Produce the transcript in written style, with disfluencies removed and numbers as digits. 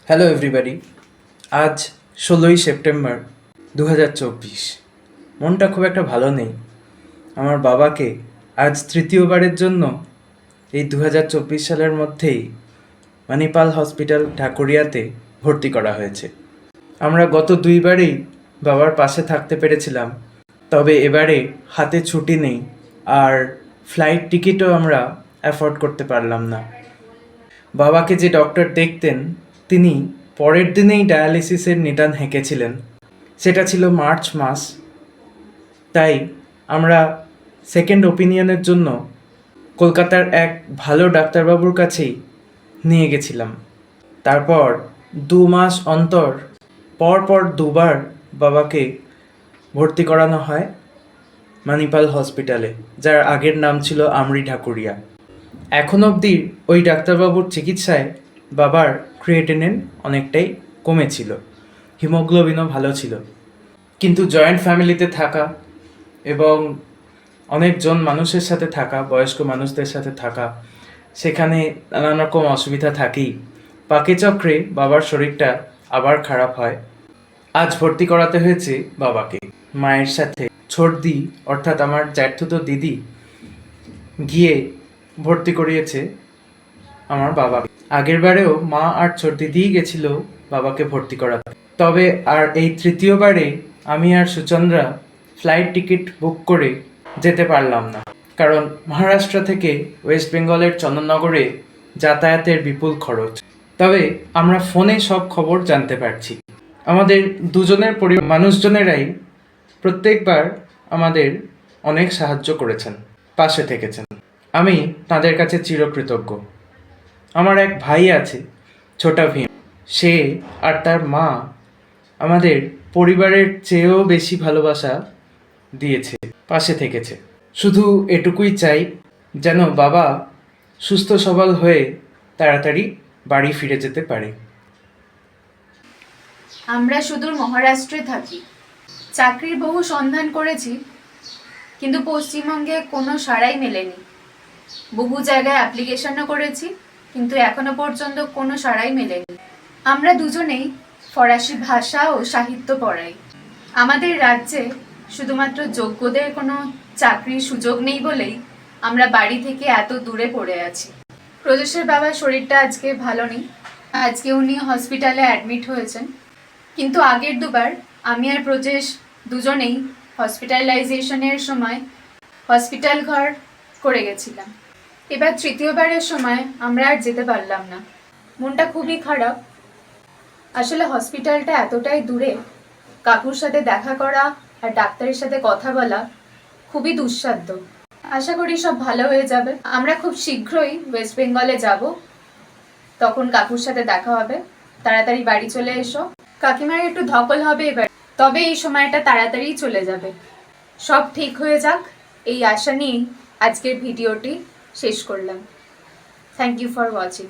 Hello everybody. আজ 16ই September 2024। মনটা খুব একটা ভালো নেই। আমার বাবাকে আজ তৃতীয়বারের জন্য এই 2024 সালের মধ্যেই মানিপাল হসপিটাল ঢাকুরিয়াতে ভর্তি করা হয়েছে। আমরা গত দুইবারেই বাবার পাশে থাকতে পেরেছিলাম, তবে এবারে হাতে ছুটি নেই আর ফ্লাইট টিকিটও আমরা অ্যাফোর্ড করতে পারলাম না। বাবাকে যে ডক্টর দেখতেন তিনি পরের দিনেই ডায়ালিসিসের নিদান হেঁকেছিলেন। সেটা ছিল মার্চ মাস। তাই আমরা সেকেন্ড ওপিনিয়নের জন্য কলকাতার এক ভালো ডাক্তারবাবুর কাছেই নিয়ে গেছিলাম। তারপর 2 মাস অন্তর পর দুবার বাবাকে ভর্তি করানো হয় মানিপাল হসপিটালে, যার আগের নাম ছিল আমরি ঢাকুরিয়া। এখন অবধি ওই ডাক্তারবাবুর চিকিৎসায় বাবার ক্রিয়েটিনিন অনেকটাই কমেছিল, হিমোগ্লোবিনও ভালো ছিল। কিন্তু জয়েন্ট ফ্যামিলিতে থাকা এবং অনেকজন মানুষের সাথে থাকা, বয়স্ক মানুষদের সাথে থাকা, সেখানে নানান রকম অসুবিধা থাকেই। পাকে বাবার শরীরটা আবার খারাপ হয়। আজ ভর্তি করাতে হয়েছে বাবাকে। মায়ের সাথে ছোটদি অর্থাৎ আমার জ্যাঠতুতো দিদি গিয়ে ভর্তি করিয়েছে আমার বাবাকে। আগের বারেও মা আর ছোট দিদিই গেছিল বাবাকে ভর্তি করাতে। তবে আর এই তৃতীয়বারে আমি আর সুচন্দ্রা ফ্লাইট টিকিট বুক করে যেতে পারলাম না, কারণ মহারাষ্ট্র থেকে ওয়েস্ট বেঙ্গলের চন্দননগরে যাতায়াতের বিপুল খরচ। তবে আমরা ফোনে সব খবর জানতে পারছি। আমাদের দুজনের মানুষজনেরাই প্রত্যেকবার আমাদের অনেক সাহায্য করেছেন, পাশে থেকেছেন। আমি তাদের কাছে চিরকৃতজ্ঞ। আমার এক ভাই আছে, ছোটা ভীম। সে আর তার মা আমাদের পরিবারের চেয়েও বেশি ভালোবাসা দিয়েছে, পাশে থেকেছে। শুধু এটুকুই চাই, যেন বাবা সুস্থ সবল হয়ে তাড়াতাড়ি বাড়ি ফিরে যেতে পারে। আমরা সুদূর মহারাষ্ট্রে থাকি। চাকরির বহু সন্ধান করেছি, কিন্তু পশ্চিমবঙ্গে কোনো সাড়াই মেলেনি। বহু জায়গায় অ্যাপ্লিকেশনও করেছি, কিন্তু এখনো পর্যন্ত কোনো সাড়াই মেলেনি। আমরা দুজনেই ফরাসি ভাষা ও সাহিত্য পড়াই। আমাদের রাজ্যে শুধুমাত্র যোগ্যদের কোনো চাকরির সুযোগ নেই বলেই আমরা বাড়ি থেকে এত দূরে পড়ে আছি। প্রজেশের বাবার শরীরটা আজকে ভালো নেই। আজকে উনি হসপিটালে অ্যাডমিট হয়েছেন, কিন্তু আগের দুবার আমি আর প্রজেশ দুজনেই হসপিটালাইজেশনের সময় হসপিটাল ঘর করে গেছিলাম। এবার তৃতীয়বারের সময় আমরা আর যেতে পারলাম না। মনটা খুবই খারাপ। আসলে হসপিটালটা এতটাই দূরে, কাকুর সাথে দেখা করা আর ডাক্তারের সাথে কথা বলা খুবই দুঃসাধ্য। আশা করি সব ভালো হয়ে যাবে। আমরা খুব শীঘ্রই ওয়েস্ট বেঙ্গলে যাব, তখন কাকুর সাথে দেখা হবে। তাড়াতাড়ি বাড়ি চলে এসো। কাকিমার একটু ধকল হবে এবার, তবে এই সময়টা তাড়াতাড়ি চলে যাবে। সব ঠিক হয়ে যাক, এই আশা নিয়েই আজকের ভিডিওটি শেষ করলাম। Thank you for watching.